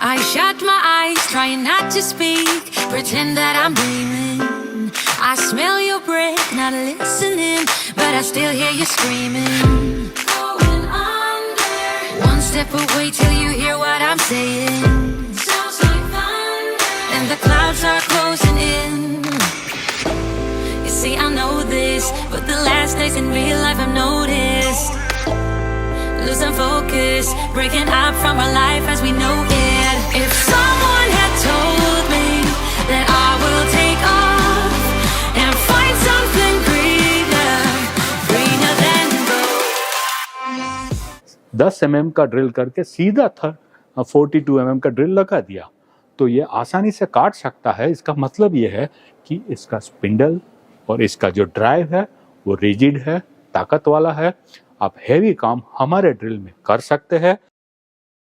I shut my eyes, trying not to speak, pretend that I'm dreaming. I smell your breath, not listening, but I still hear you screaming. Going under. One step away till you hear what I'm saying. Sounds like thunder. And the clouds are closing in. You see, I know this, but the last days in real life I've noticed. Losing focus, breaking up from our life as we know it. If someone had told me that I will take off and find something greener, greener than gold. 10 mm का drill करके सीधा 42 mm का drill लगा दिया तो ये आसानी से काट सकता है। इसका मतलब ये है कि इसका स्पिंडल और इसका जो ड्राइव है वो रिजिड है, ताकत वाला है। आप हैवी काम हमारे ड्रिल में कर सकते हैं।